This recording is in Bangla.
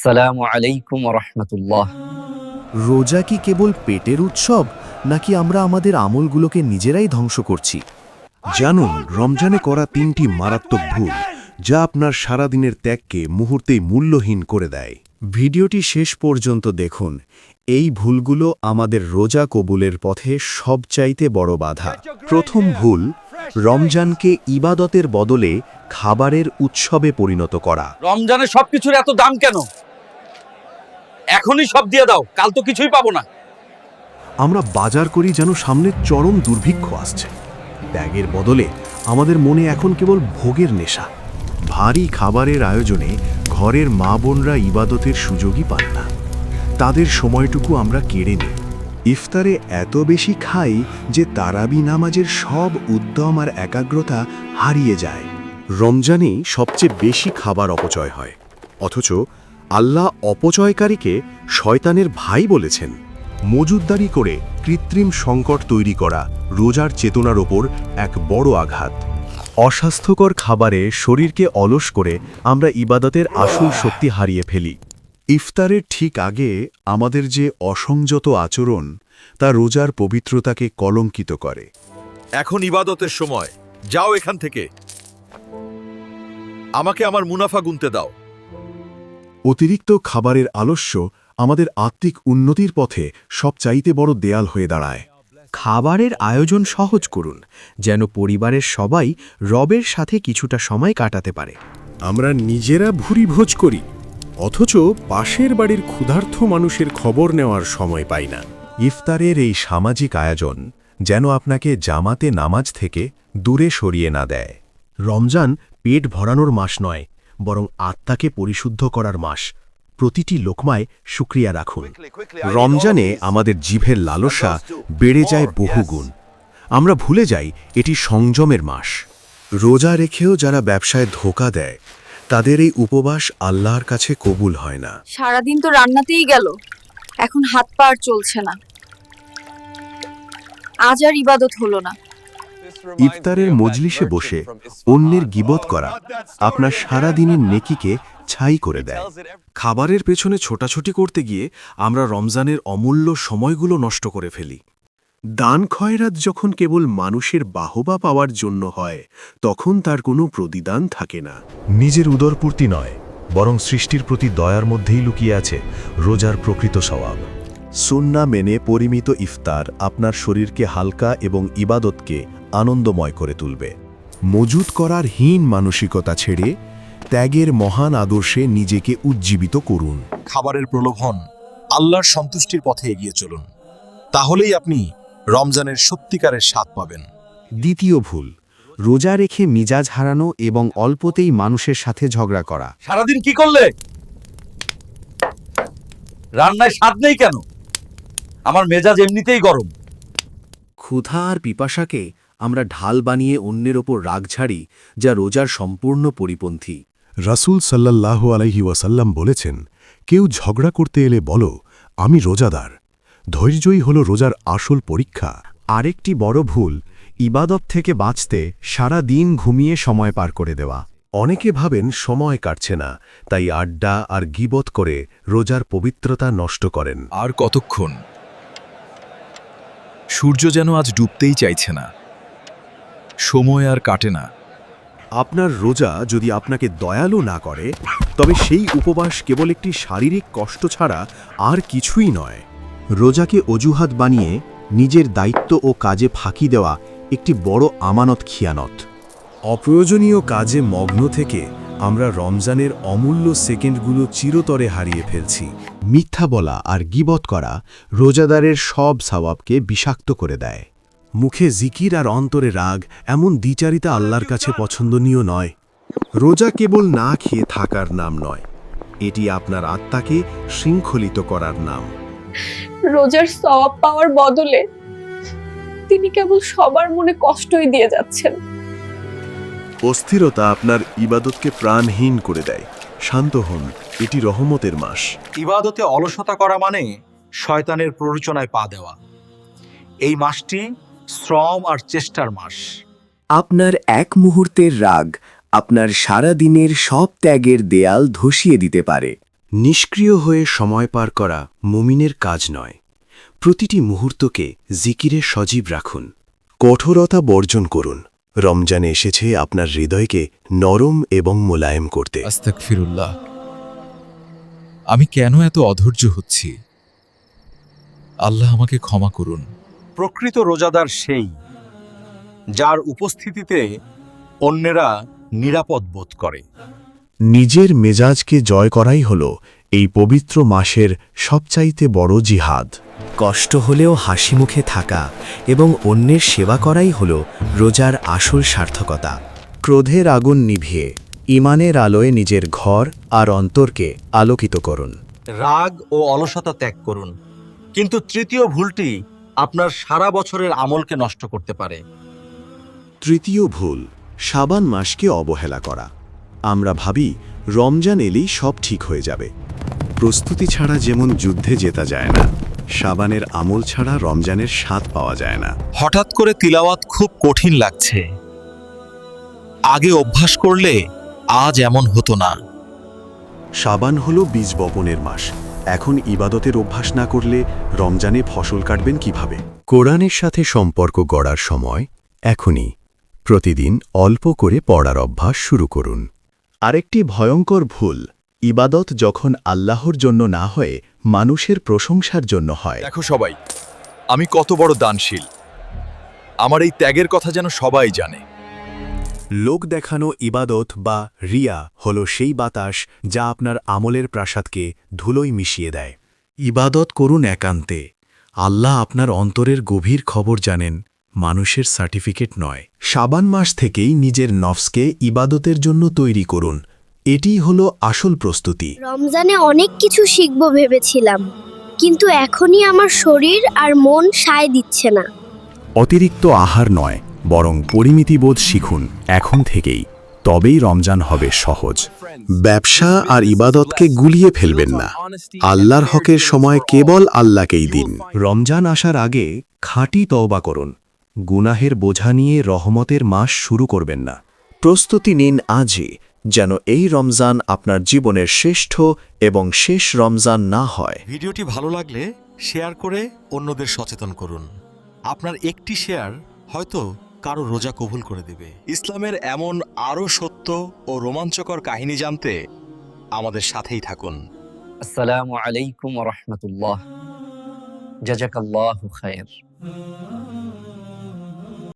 আসসালামু আলাইকুম ওয়া রাহমাতুল্লাহ। রোজা কি কেবল পেটের উৎসব, নাকি আমরা আমাদের আমলগুলোকে নিজেরাই ধ্বংস করছি? জানুন রমজানে করা 3টি মারাত্মক ভুল, যা আপনার সারাদিনের ত্যাগকে মুহূর্তেই মূল্যহীন করে দেয়। ভিডিওটি শেষ পর্যন্ত দেখুন। এই ভুলগুলো আমাদের রোজা কবুলের পথে সবচাইতে বড় বাধা। প্রথম ভুল, রমজানকে ইবাদতের বদলে খাবারের উৎসবে পরিণত করা। রমজানে সবকিছুর এত দাম কেন? এখনই সব দিয়ে দাও, কাল তো কিছুই পাবো না। আমরা বাজার করি যেন সামনে চরম দুর্ভিক্ষ আসছে। ত্যাগের বদলে আমাদের মনে এখন কেবল ভোগের নেশা। ভারী খাবারের আয়োজনে ঘরের মা বোনরা ইবাদতের সুযোগই পান না। তাদের সময়টুকু আমরা কেড়ে নিই। ইফতারে এত বেশি খাই যে তারাবি নামাজের সব উদ্যম আর একাগ্রতা হারিয়ে যায়। রমজানেই সবচেয়ে বেশি খাবার অপচয় হয়, অথচ আল্লাহ অপচয়কারীকে শয়তানের ভাই বলেছেন। মজুদদারি করে কৃত্রিম সংকট তৈরি করা রোজার চেতনার ওপর এক বড় আঘাত। অস্বাস্থ্যকর খাবারে শরীরকে অলস করে আমরা ইবাদতের আসল শক্তি হারিয়ে ফেলি। ইফতারের ঠিক আগে আমাদের যে অসংযত আচরণ, তা রোজার পবিত্রতাকে কলঙ্কিত করে। এখন ইবাদতের সময়, যাও এখান থেকে। আমাকে আমার মুনাফা গুনতে দাও। অতিরিক্ত খাবারের আলস্য আমাদের আত্মিক উন্নতির পথে সবচাইতে বড় দেয়াল হয়ে দাঁড়ায়। খাবারের আয়োজন সহজ করুন, যেন পরিবারের সবাই রবের সাথে কিছুটা সময় কাটাতে পারে। আমরা নিজেরা ভুরি ভোজ করি, অথচ পাশের বাড়ির ক্ষুধার্ত মানুষের খবর নেওয়ার সময় পাই না। ইফতারের এই সামাজিক আয়োজন যেন আপনাকে জামাতে নামাজ থেকে দূরে সরিয়ে না দেয়। রমজান পেট ভরানোর মাস নয়, বরং আত্মাকে পরিশুদ্ধ করার মাস। প্রতিটি লোকমায় শুকরিয়া রাখুন। রমজানে আমাদের জিভের লালসা বেড়ে যায় বহুগুণ। আমরা ভুলে যাই এটি সংযমের মাস। রোজা রেখেও যারা ব্যবসায় ধোঁকা দেয়, তাদের এই উপবাস আল্লাহর কাছে কবুল হয় না। সারাদিন তো রান্নাতেই গেল, এখন হাত পা আর চলছে না। আজ আর ইবাদত হলো না। ইফতারের মজলিসে বসে অন্যের গীবত করা আপনার সারাদিনের নেকিকে ছাই করে দেয়। খাবারের পেছনে ছোটাছুটি করতে গিয়ে আমরা রমজানের অমূল্য সময়গুলো নষ্ট করে ফেলি। দান খয়রাত যখন কেবল মানুষের বাহবা পাওয়ার জন্য হয়, তখন তার কোনো প্রতিদান থাকে না। নিজের উদরপূর্তি নয়, বরং সৃষ্টির প্রতি দয়ার মধ্যেই লুকিয়ে আছে রোজার প্রকৃত সওয়াব। সুন্নাহ মেনে পরিমিত ইফতার আপনার শরীরকে হালকা এবং ইবাদতকে আনন্দময় করে তুলবে। মজুদ করার হীন মানসিকতা ছেড়ে ত্যাগের মহান আদর্শে নিজেকে উজ্জীবিত করুন। খাবারের প্রলোভন, আল্লাহর সন্তুষ্টির পথে এগিয়ে চলুন। তাহলেই আপনি রমজানের সত্যিকারের স্বাদ পাবেন। দ্বিতীয় ভুল, রোজা রেখে মিজাজ হারানো এবং অল্পতেই মানুষের সাথে ঝগড়া করা। সারাদিন কি করলে? রান্নায় স্বাদ নেই কেন? আমার মেজাজ এমনিতেই গরম। ক্ষুধা আর পিপাসাকে আমরা ঢাল বানিয়ে অন্যের ওপর রাগ ঝাড়ি, যা রোজার সম্পূর্ণ পরিপন্থী। রাসূল সাল্লাল্লাহু আলাইহি ওয়াসাল্লাম বলেছেন, কেউ ঝগড়া করতে এলে বলো, আমি রোজাদার। ধৈর্যই হল রোজার আসল পরীক্ষা। আরেকটি বড় ভুল, ইবাদত থেকে বাঁচতে সারা দিন ঘুমিয়ে সময় পার করে দেওয়া। অনেকে ভাবেন সময় কাটছে না, তাই আড্ডা আর গীবত করে রোজার পবিত্রতা নষ্ট করেন। আর কতক্ষণ? সূর্য যেন আজ ডুবতেই চাইছে না। সময় আর কাটে না। আপনার রোজা যদি আপনাকে দয়ালু না করে, তবে সেই উপবাস কেবল একটি শারীরিক কষ্ট ছাড়া আর কিছুই নয়। রোজাকে অজুহাত বানিয়ে নিজের দায়িত্ব ও কাজে ফাঁকি দেওয়া একটি বড় আমানত খিয়ানত। অপ্রয়োজনীয় কাজে মগ্ন থেকে আমরা রমজানের অমূল্য সেকেন্ডগুলো চিরতরে হারিয়ে ফেলছি। মিথ্যা বলা আর গীবত করা রোজাদারের সব সওয়াবকে বিষাক্ত করে দেয়। মুখে জিকির আর অন্তরে রাগ, এমন দ্বিচারিতা আল্লাহর কাছে পছন্দনীয় নয়। রোজা কেবল না খেয়ে থাকার নাম নয়, এটি আপনার আত্মাকে শৃঙ্খলিত করার নাম। রোজার সওয়াব পাওয়ার বদলে তিনি কেবল সবার মনে কষ্টই দিয়ে যাচ্ছেন। অস্থিরতা আপনার ইবাদতকে প্রাণহীন করে দেয়। শান্ত হন, এটি রহমতের মাস। ইবাদতে অলসতা করা মানে শয়তানের প্ররোচনায় পা দেওয়া। এই মাসটি শ্রম আর চেষ্টার মাস। আপনার এক মুহূর্তের রাগ আপনার সারা দিনের সব ত্যাগের দেয়াল ধসিয়ে দিতে পারে। নিষ্ক্রিয় হয়ে সময় পার করা মুমিনের কাজ নয়। প্রতিটি মুহূর্তকে জিকিরে সজীব রাখুন। কঠোরতা বর্জন করুন। রমজানে এসেছে আপনার হৃদয়কে নরম এবং মোলায়েম করতে। আস্তাগফিরুল্লাহ। আমি কেন এত অধৈর্য হচ্ছি? আল্লাহ আমাকে ক্ষমা করুন। প্রকৃত রোজাদার সেই, যার উপস্থিতিতে অন্যেরা নিরাপদ বোধ করে। নিজের মেজাজকে জয় করাই হল এই পবিত্র মাসের সবচাইতে বড় জিহাদ। কষ্ট হলেও হাসি মুখে থাকা এবং অন্যের সেবা করাই হল রোজার আসল সার্থকতা। ক্রোধের আগুন নিভিয়ে ঈমানের আলোয় নিজের ঘর আর অন্তরকে আলোকিত করুন। রাগ ও অলসতা ত্যাগ করুন। কিন্তু তৃতীয় ভুলটি আপনার সারা বছরের আমলকে নষ্ট করতে পারে। তৃতীয় ভুল, শাবান মাসকে অবহেলা করা। আমরা ভাবি রমজান এলেই সব ঠিক হয়ে যাবে। প্রস্তুতি ছাড়া যেমন যুদ্ধে জেতা যায় না, শাবানের আমল ছাড়া রমজানের স্বাদ পাওয়া যায় না। হঠাৎ করে তিলাওয়াত খুব কঠিন লাগছে। আগে অভ্যাস করলে আজ এমন হতো না। শাবান হলো বীজ বপনের মাস। এখন ইবাদতের অভ্যাস না করলে রমজানে ফসল কাটবেন কিভাবে? কোরআনের সাথে সম্পর্ক গড়ার সময় এখনই। প্রতিদিন অল্প করে পড়ার অভ্যাস শুরু করুন। আরেকটি ভয়ঙ্কর ভুল, ইবাদত যখন আল্লাহর জন্য না হয়ে মানুষের প্রশংসার জন্য হয়। দেখো সবাই, আমি কত বড় দানশীল। আমার এই ত্যাগের কথা যেন সবাই জানে। লোক দেখানো ইবাদত বা রিয়া হল সেই বাতাস যা আপনার আমলের প্রাসাদকে ধুলোয় মিশিয়ে দেয়। ইবাদত করুন একান্তে। আল্লাহ আপনার অন্তরের গভীর খবর জানেন, মানুষের সার্টিফিকেট নয়। শাবান মাস থেকেই নিজের নফসকে ইবাদতের জন্য তৈরি করুন। এটিই হল আসল প্রস্তুতি। রমজানে অনেক কিছু শিখব ভেবেছিলাম, কিন্তু এখনই আমার শরীর আর মন সায় দিচ্ছে না। অতিরিক্ত আহার নয়, বরং পরিমিতিবোধ শিখুন এখন থেকেই। তবেই রমজান হবে সহজ। ব্যবসা আর ইবাদতকে গুলিয়ে ফেলবেন না। আল্লাহর হকের সময় কেবল আল্লাহকেই দিন। রমজান আসার আগে খাঁটি তওবা করুন। গুনাহের বোঝা নিয়ে রহমতের মাস শুরু করবেন না। প্রস্তুতি নিন আজই, যেন এই রমজান আপনার জীবনের শ্রেষ্ঠ এবং শেষ রমজান না হয়। ভিডিওটি ভালো লাগলে শেয়ার করে অন্যদের সচেতন করুন। আপনার একটি শেয়ার হয়তো কারো রোজা কবুল করে দেবে। ইসলামের এমন আরও সত্য ও রোমাঞ্চকর কাহিনী জানতে আমাদের সাথেই থাকুন। আসসালামু আলাইকুম ওয়া রাহমাতুল্লাহ। জাযাকাল্লাহু খায়র।